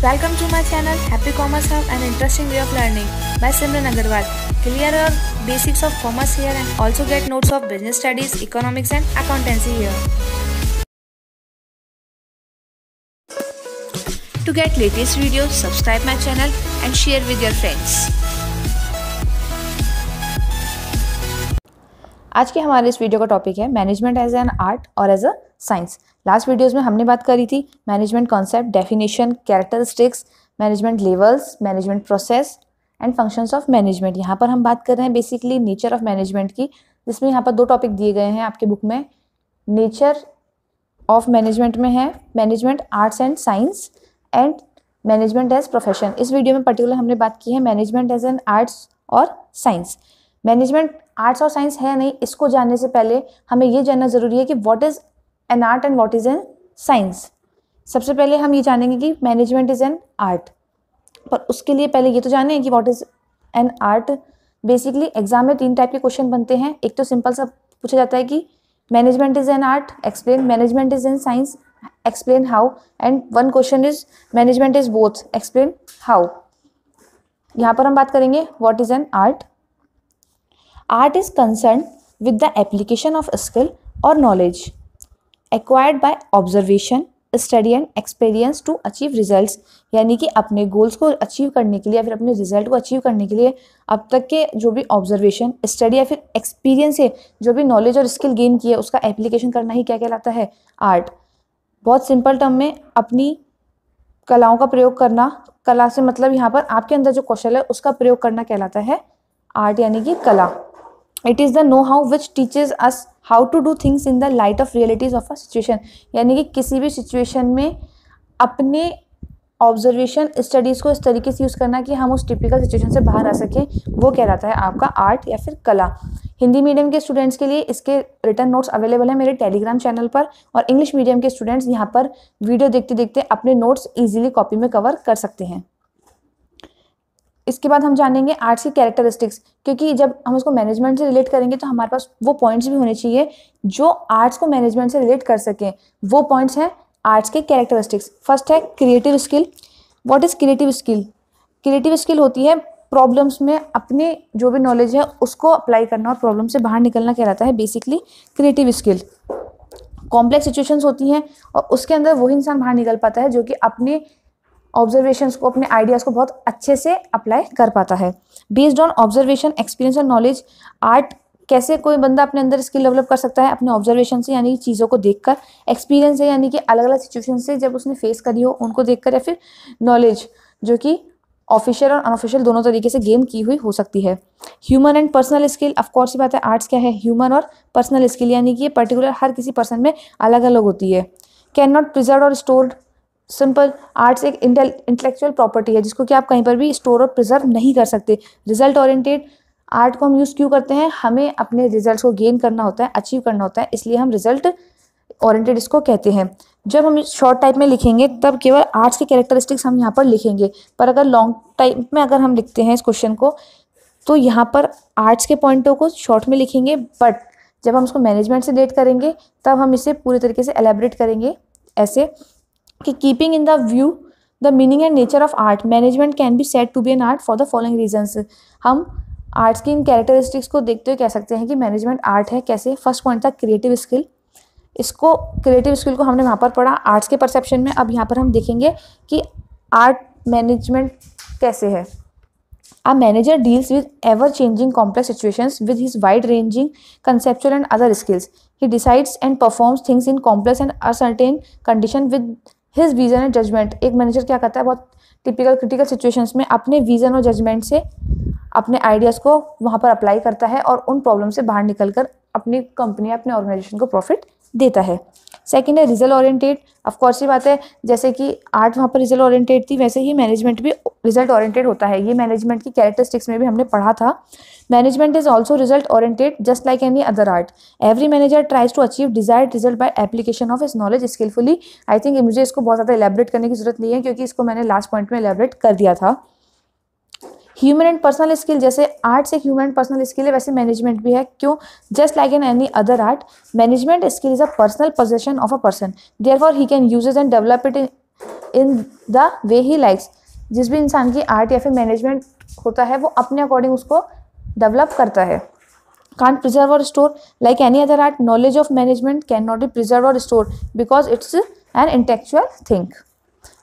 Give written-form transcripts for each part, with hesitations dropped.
Welcome to my channel Happy Commerce Hub, an interesting way of learning by Simran Agarwal. Clear your basics of commerce here and also get notes of business studies, economics and accountancy here. To get latest videos, subscribe my channel and share with your friends. आज के हमारे इस video का topic है management as an art और as a science. Last videos में हमने बात करी थी management concept, definition, characteristics, management levels, management process and functions of management. यहाँ पर हम बात कर रहे हैं बेसिकली नेचर ऑफ मैनेजमेंट की, जिसमें यहाँ पर दो टॉपिक दिए गए हैं आपके बुक में। नेचर ऑफ मैनेजमेंट में है management arts and science and management as profession. इस वीडियो में पर्टिकुलर हमने बात की है मैनेजमेंट एज एन आर्ट्स और साइंस। मैनेजमेंट आर्ट्स और साइंस है नहीं, इसको जानने से पहले हमें ये जानना जरूरी है कि what is an art and what is an science. सबसे पहले हम ये जानेंगे कि मैनेजमेंट इज एन आर्ट, पर उसके लिए पहले ये तो जाने कि what is an art. Basically exam में 3 टाइप के क्वेश्चन बनते हैं। एक तो सिंपल सा पूछा जाता है कि management is an art, explain. Management is N science, explain how. And one question is management is both, explain how. यहाँ पर हम बात करेंगे what is an art. Art is concerned with the application of skill or knowledge acquired by observation, study and experience to achieve results। यानी कि अपने goals को achieve करने के लिए या फिर अपने रिजल्ट को अचीव करने के लिए अब तक के जो भी ऑब्जर्वेशन, स्टडी या फिर एक्सपीरियंस है, जो भी नॉलेज और स्किल गेन की है, उसका एप्लीकेशन करना ही क्या कहलाता है? आर्ट। बहुत सिंपल टर्म में अपनी कलाओं का प्रयोग करना, कला से मतलब यहाँ पर आपके अंदर जो कौशल है उसका प्रयोग करना कहलाता है आर्ट, यानी कि कला। It is the know-how which teaches us how to do things in the light of realities of a situation। यानी कि किसी भी सिचुएशन में अपने ऑब्जर्वेशन, स्टडीज़ को इस तरीके से यूज़ करना कि हम उस टिपिकल सिचुएशन से बाहर आ सकें, वो कहलाता है आपका आर्ट या फिर कला। हिंदी मीडियम के स्टूडेंट्स के लिए इसके रिटर्न नोट्स अवेलेबल हैं मेरे टेलीग्राम चैनल पर, और इंग्लिश मीडियम के स्टूडेंट्स यहाँ पर वीडियो देखते देखते अपने नोट्स ईजिली कॉपी में कवर कर सकते हैं। इसके बाद हम जानेंगे आर्ट्स की कैरेक्टरिस्टिक्स, क्योंकि जब हम उसको मैनेजमेंट से रिलेट करेंगे तो हमारे पास वो पॉइंट्स भी होने चाहिए जो आर्ट्स को मैनेजमेंट से रिलेट कर सकें। वो पॉइंट्स हैं आर्ट्स के कैरेक्टरिस्टिक्स। फर्स्ट है creative skill. What is creative skill? Creative skill होती है प्रॉब्लम्स में अपने जो भी नॉलेज है उसको अप्लाई करना और प्रॉब्लम से बाहर निकलना कहलाता है basically creative skill. Complex situations होती हैं और उसके अंदर वही इंसान बाहर निकल पाता है जो कि अपने ऑब्जर्वेशंस को, अपने आइडियाज़ को बहुत अच्छे से अप्लाई कर पाता है। बेस्ड ऑन ऑब्जर्वेशन, एक्सपीरियंस और नॉलेज, आर्ट कैसे कोई बंदा अपने अंदर स्किल डेवलप कर सकता है? अपने ऑब्जर्वेशन से, यानी कि चीज़ों को देखकर। एक्सपीरियंस है यानी कि अलग अलग सिचुएशन से जब उसने फेस करी हो उनको देखकर, या फिर नॉलेज जो कि ऑफिशियल और अनऑफिशियल दोनों तरीके से गेन की हुई हो सकती है। Human and personal skill, of course ही बात है आर्ट्स क्या है? ह्यूमन और पर्सनल स्किल, यानी कि ये पर्टिकुलर हर किसी पर्सन में अलग अलग होती है। कैन नॉट प्रिजर्व और स्टोर्ड। सिंपल, आर्ट्स एक इंटेलेक्चुअल प्रॉपर्टी है जिसको कि आप कहीं पर भी स्टोर और प्रिजर्व नहीं कर सकते। रिजल्ट ओरिएंटेड, आर्ट को हम यूज़ क्यों करते हैं? हमें अपने रिजल्ट्स को गेन करना होता है, अचीव करना होता है, इसलिए हम रिजल्ट ओरिएंटेड इसको कहते हैं। जब हम शॉर्ट टाइप में लिखेंगे तब केवल आर्ट्स के कैरेक्टरिस्टिक्स हम यहाँ पर लिखेंगे, पर अगर लॉन्ग टाइप में अगर हम लिखते हैं इस क्वेश्चन को तो यहाँ पर आर्ट्स के पॉइंटों को शॉर्ट में लिखेंगे, बट जब हम उसको मैनेजमेंट से रिलेट करेंगे तब हम इसे पूरी तरीके से एलैबोरेट करेंगे ऐसे कि keeping in the view the meaning and nature of art, management can be said to be an art for the following reasons. हम आर्ट्स की इन कैरेक्टरिस्टिक्स को देखते हुए कह सकते हैं कि मैनेजमेंट आर्ट है। कैसे? फर्स्ट पॉइंट था क्रिएटिव स्किल। इसको क्रिएटिव स्किल को हमने वहाँ पर पढ़ा आर्ट्स के परसेप्शन में। अब यहाँ पर हम देखेंगे कि आर्ट मैनेजमेंट कैसे है। A manager deals with ever-changing complex situations with his wide-ranging conceptual and other skills. He decides and performs things in complex and uncertain condition with his vision and judgment। एक manager क्या करता है? बहुत typical critical situations में अपने vision और judgement से अपने आइडियाज़ को वहाँ पर अप्लाई करता है और उन प्रॉब्लम से बाहर निकलकर अपनी कंपनी, अपने ऑर्गेनाइजेशन को प्रॉफिट देता है। सेकेंड है रिजल्ट ओरिएंटेड। ऑफकोर्स ये बात है, जैसे कि आर्ट वहाँ पर रिजल्ट ओरिएंटेड थी वैसे ही मैनेजमेंट भी रिजल्ट ओरिएंटेड होता है। ये मैनेजमेंट की कैरेक्टरिस्टिक्स में भी हमने पढ़ा था। Management is also result oriented just like any other art. Every manager tries to achieve desired result by application of his knowledge skilfully. I think मुझे इसको बहुत ज़्यादा एलैबोरेट करने की जरूरत नहीं है क्योंकि इसको मैंने लास्ट पॉइंट में एलैबोरेट कर दिया था। ह्यूमन एंड पर्सनल स्किल, जैसे आर्ट्स एक ह्यूमन एंड पर्सनल स्किल है वैसे मैनेजमेंट भी है। क्यों? Just like in any other art, management skill is a personal possession of a person, therefore he can use it and develop it in the way he likes. जिस भी इंसान की art या फिर मैनेजमेंट होता है वो अपने अकॉर्डिंग उसको डेवलप करता है। can't preserve or store like any other art. Knowledge of management cannot be preserved or stored because it's an intellectual thing.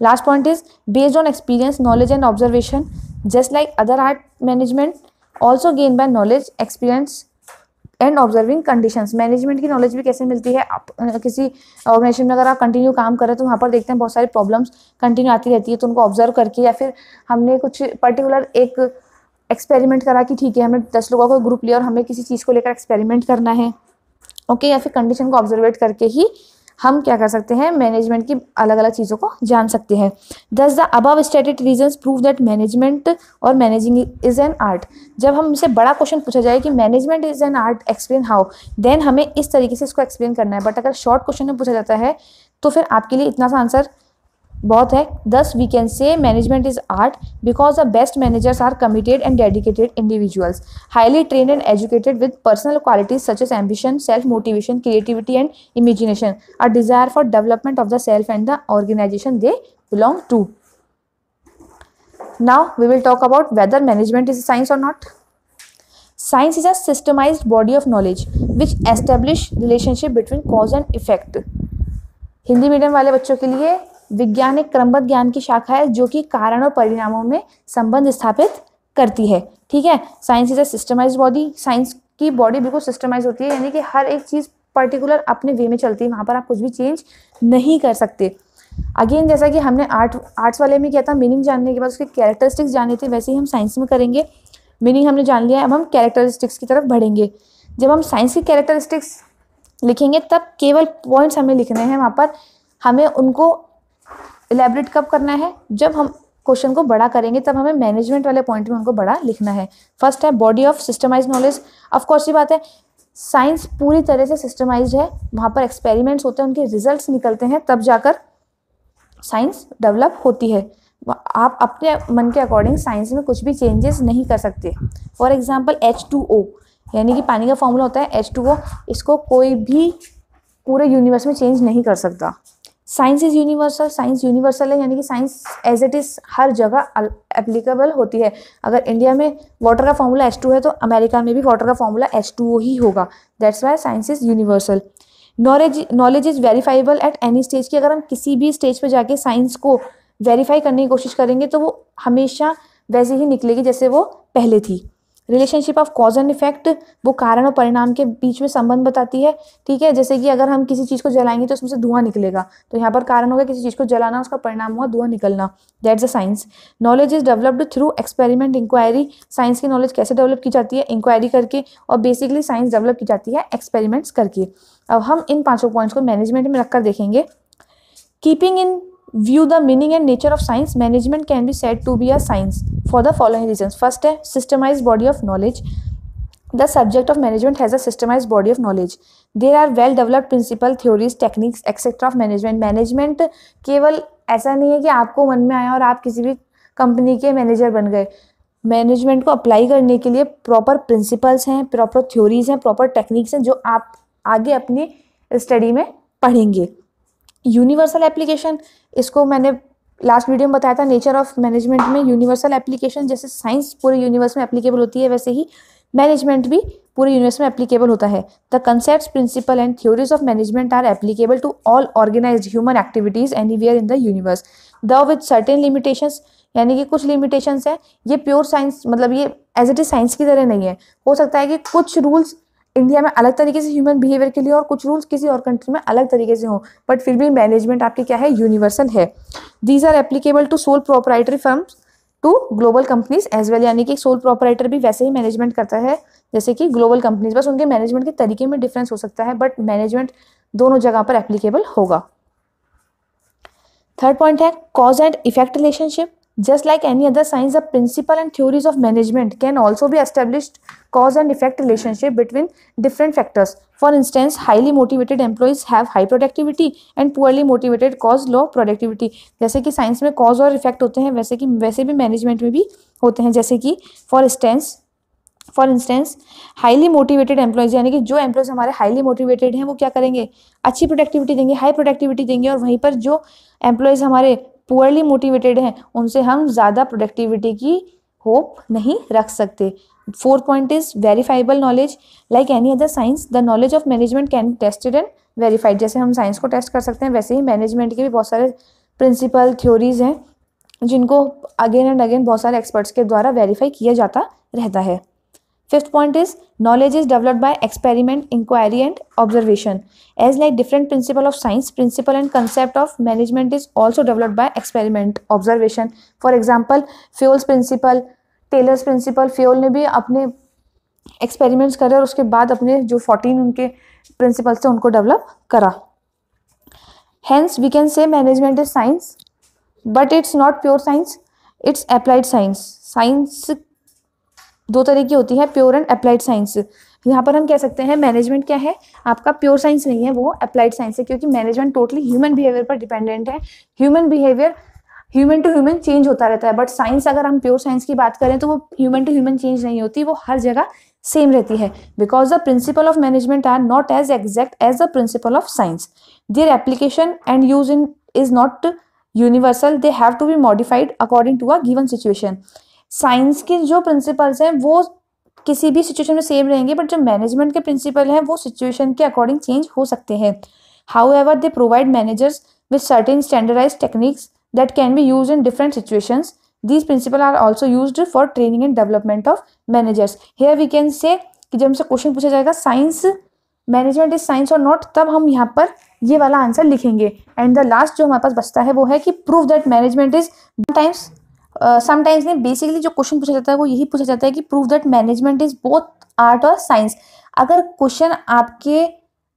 Last point is based on experience, knowledge and observation. Just like other art, management also gained by knowledge, experience and observing conditions. Management की knowledge भी कैसे मिलती है, आप किसी organisation में अगर आप कंटिन्यू काम कर रहे हैं तो वहाँ पर देखते हैं बहुत सारी प्रॉब्लम्स कंटिन्यू आती रहती है, तो उनको ऑब्जर्व करके या फिर हमने कुछ पर्टिकुलर एक एक्सपेरिमेंट करा कि ठीक है हमने 10 लोगों को ग्रुप लिया और हमें किसी चीज़ को लेकर एक्सपेरिमेंट करना है, ओके, या फिर कंडीशन को ऑब्जर्वेट करके ही हम क्या कर सकते हैं, मैनेजमेंट की अलग अलग चीज़ों को जान सकते हैं। Thus the above stated reasons prove that management और मैनेजिंग इज एन आर्ट। जब हमसे बड़ा क्वेश्चन पूछा जाए कि management is an art, explain how, then हमें इस तरीके से इसको एक्सप्लेन करना है। बट अगर शॉर्ट क्वेश्चन में पूछा जाता है तो फिर आपके लिए इतना सा आंसर बहुत है। Thus we can say management is art because the best managers are committed and dedicated individuals, highly trained and educated with personal qualities such as ambition, self motivation, creativity and imagination, a desire for development of the self and the organisation they belong to. Now we will talk about whether management is science और not. Science is a systemized body of knowledge which establish relationship between cause and effect. Hindi medium वाले बच्चों के लिए विज्ञान एक क्रमबद्ध ज्ञान की शाखा है जो कि कारण और परिणामों में संबंध स्थापित करती है। ठीक है, science is a systemised body. Science की बॉडी बिल्कुल सिस्टमाइज होती है, यानी कि हर एक चीज़ पर्टिकुलर अपने वे में चलती है, वहाँ पर आप कुछ भी चेंज नहीं कर सकते। अगेन जैसा कि हमने आर्ट्स वाले में किया था, मीनिंग जानने के बाद उसके कैरेक्टरिस्टिक्स जाने थे, वैसे ही हम साइंस में करेंगे। मीनिंग हमने जान लिया है, अब हम कैरेक्टरिस्टिक्स की तरफ बढ़ेंगे। जब हम साइंस की कैरेक्टरिस्टिक्स लिखेंगे तब केवल पॉइंट्स हमें लिखने हैं, वहाँ पर हमें उनको इलेबरेट कब करना है, जब हम क्वेश्चन को बड़ा करेंगे तब हमें मैनेजमेंट वाले पॉइंट में उनको बड़ा लिखना है। फर्स्ट है body of systemised knowledge. Of course ये बात है, साइंस पूरी तरह से सिस्टमाइज्ड है, वहाँ पर एक्सपेरिमेंट्स होते हैं, उनके रिजल्ट्स निकलते हैं, तब जाकर साइंस डेवलप होती है। आप अपने मन के अकॉर्डिंग साइंस में कुछ भी चेंजेस नहीं कर सकते। फॉर एग्जाम्पल H2O यानी कि पानी का फॉर्मूला होता है H2O, इसको कोई भी पूरे यूनिवर्स में चेंज नहीं कर सकता। Science is universal, science universal है, यानी कि साइंस एज इट इज़ हर जगह एप्लीकेबल होती है। अगर इंडिया में वाटर का फॉर्मूला H2 है तो अमेरिका में भी वाटर का फॉर्मूला H2O ही होगा। That's why science is universal. Knowledge is verifiable at any stage की। अगर हम किसी भी स्टेज पर जाके साइंस को वेरीफाई करने की कोशिश करेंगे तो वो हमेशा वैसे ही निकलेगी जैसे वो पहले थी। Relationship of cause and effect, वो कारण और परिणाम के बीच में संबंध बताती है। ठीक है, जैसे कि अगर हम किसी चीज़ को जलाएंगे तो उसमें से धुआं निकलेगा, तो यहाँ पर कारण होगा किसी चीज़ को जलाना, उसका परिणाम हुआ धुआं निकलना। That's a science. Knowledge is developed through experiment inquiry. Science की नॉलेज कैसे डेवलप की जाती है, इंक्वायरी करके, और बेसिकली साइंस डेवलप की जाती है एक्सपेरिमेंट्स करके। अब हम इन 5 पॉइंट्स को मैनेजमेंट में रखकर देखेंगे। Keeping in view the meaning and nature of science, management can be said to be a science for the following reasons. First है systemized body of knowledge. The subject of management has a systemized body of knowledge. There are well developed principles, theories, techniques, etc. of management. Management केवल ऐसा नहीं है कि आपको मन में आया और आप किसी भी कंपनी के मैनेजर बन गए। मैनेजमेंट को अप्लाई करने के लिए प्रॉपर प्रिंसिपल्स हैं, प्रॉपर थ्योरीज हैं, प्रॉपर टेक्निक्स हैं जो आप आगे अपनी स्टडी में पढ़ेंगे। यूनिवर्सल एप्लीकेशन, इसको मैंने लास्ट वीडियो में बताया था। नेचर ऑफ मैनेजमेंट में यूनिवर्सल एप्लीकेशन, जैसे साइंस पूरे यूनिवर्स में एप्लीकेबल होती है वैसे ही मैनेजमेंट भी पूरे यूनिवर्स में एप्लीकेबल होता है। The concepts, principle and theories of management are applicable to all organised human activities anywhere in the universe, the with certain limitations, यानी कि कुछ लिमिटेशंस हैं। ये प्योर साइंस, मतलब ये एज इट इज साइंस की तरह नहीं है। हो सकता है कि कुछ रूल्स इंडिया में अलग तरीके से ह्यूमन बिहेवियर के लिए और कुछ रूल्स किसी और कंट्री में अलग तरीके से हो, बट फिर भी मैनेजमेंट आपकी क्या है, यूनिवर्सल है। These are applicable to sole proprietary firms to global companies as well, यानी कि सोल प्रोपराइटर भी वैसे ही मैनेजमेंट करता है जैसे कि ग्लोबल कंपनीज, बस उनके मैनेजमेंट के तरीके में डिफरेंस हो सकता है, बट मैनेजमेंट दोनों जगह पर एप्लीकेबल होगा। थर्ड पॉइंट है cause and effect relationship. Just like any other science, the principle and theories of management can also be established cause and effect relationship between different factors. For instance, highly motivated employees have high productivity and poorly motivated cause low productivity. जैसे कि science में cause और effect होते हैं वैसे भी management में भी होते हैं। जैसे कि for instance highly motivated employees, यानी कि जो एम्प्लॉयज़ हमारे हाईली मोटिवेटेड हैं वो क्या करेंगे, अच्छी प्रोडक्टिविटी देंगे, हाई प्रोडक्टिविटी देंगे, और वहीं पर जो एम्प्लॉयज़ हमारे पुअरली मोटिवेटेड हैं उनसे हम ज़्यादा प्रोडक्टिविटी की होप नहीं रख सकते। 4th point is verifiable knowledge. Like any other science the knowledge of management can be tested and verified. जैसे हम साइंस को टेस्ट कर सकते हैं वैसे ही मैनेजमेंट के भी बहुत सारे प्रिंसिपल थ्योरीज हैं जिनको अगेन एंड अगेन बहुत सारे एक्सपर्ट्स के द्वारा वेरीफाई किया जाता रहता है। 5th point is knowledge is developed by experiment, inquiry and observation. As like different principle of science, principle and concept of management is also developed by experiment, observation. For example, Fayol's principle, Taylor's principle, Fayol ने भी अपने experiments करे और उसके बाद अपने जो 14 उनके principles थे उनको develop करा. Hence, we can say management is science, but it's not pure science, it's applied science. Science दो तरह की होती है, प्योर एंड अप्लाइड साइंस। यहाँ पर हम कह सकते हैं मैनेजमेंट क्या है, आपका प्योर साइंस नहीं है, वो अप्लाइड साइंस है, क्योंकि मैनेजमेंट टोटली ह्यूमन बिहेवियर पर डिपेंडेंट है। Human behaviour human to human change होता रहता है, बट साइंस अगर हम प्योर साइंस की बात करें तो वो ह्यूमन टू ह्यूमन चेंज नहीं होती, वो हर जगह सेम रहती है। Because the principle of management are not as exact as the principle of science. Their application and use in is not universal, they have to be modified according to a given situation. Science के जो principles हैं वो किसी भी situation में same रहेंगे, but जो management के प्रिंसिपल हैं वो सिचुएशन के अकॉर्डिंग चेंज हो सकते हैं। However they provide managers with certain standardised techniques that can be used in different situations. These principle are also used for training and development of managers. Here we can say कि जब हमसे question पूछा जाएगा science management is science और not, तब हम यहाँ पर ये वाला आंसर लिखेंगे। एंड द लास्ट जो हमारे पास बचता है वो है कि prove that management is sometimes नहीं, बेसिकली जो क्वेश्चन पूछा जाता है वो यही पूछा जाता है कि prove that management is both art और साइंस। अगर क्वेश्चन आपके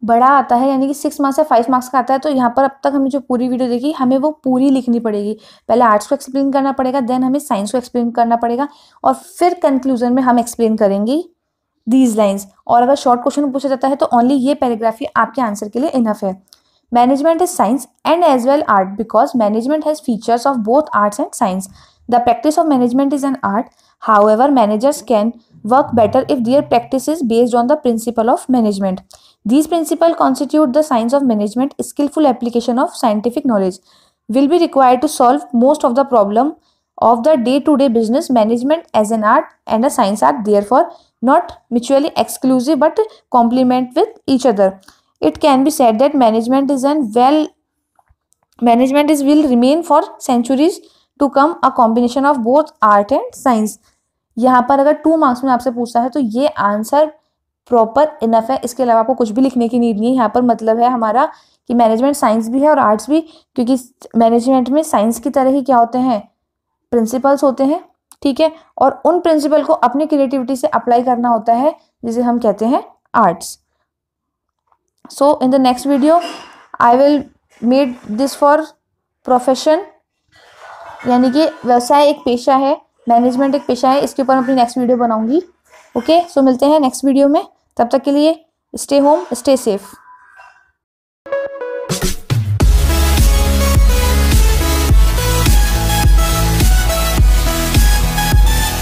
बड़ा आता है यानी कि 6 मार्क्स या 5 मार्क्स का आता है तो यहाँ पर अब तक हमने जो पूरी वीडियो देखी हमें वो पूरी लिखनी पड़ेगी। पहले आर्ट्स को एक्सप्लेन करना पड़ेगा, देन हमें साइंस को एक्सप्लेन करना पड़ेगा और फिर कंक्लूजन में हम एक्सप्लेन करेंगे दीज लाइन्स। और अगर शॉर्ट क्वेश्चन पूछा जाता है तो ओनली ये पैराग्राफ ही आपके आंसर के लिए इनफ है। Management is science and as well art because management has features of both arts and science. The practice of management is an art. However, managers can work better if their practice is based on the principle of management. These principles constitute the science of management. Skillful application of scientific knowledge will be required to solve most of the problem of the day-to-day business. Management as an art and a science are therefore not mutually exclusive but complement with each other. It can be said that management will remain for centuries to come a combination of both art and science. यहाँ पर अगर 2 marks में आपसे पूछता है तो ये answer proper enough है, इसके अलावा आपको कुछ भी लिखने की नीड नहीं है। यहाँ पर मतलब है हमारा कि मैनेजमेंट साइंस भी है और आर्ट्स भी, क्योंकि मैनेजमेंट में साइंस की तरह ही क्या होते हैं, प्रिंसिपल्स होते हैं, ठीक है, और उन प्रिंसिपल को अपनी क्रिएटिविटी से अप्लाई करना होता है जिसे हम कहते हैं arts. So in the next video I will made this for profession, यानी कि व्यवसाय एक पेशा है, मैनेजमेंट एक पेशा है, इसके ऊपर मैं अपनी नेक्स्ट वीडियो बनाऊंगी। ओके, सो मिलते हैं नेक्स्ट वीडियो में, तब तक के लिए स्टे होम स्टे सेफ।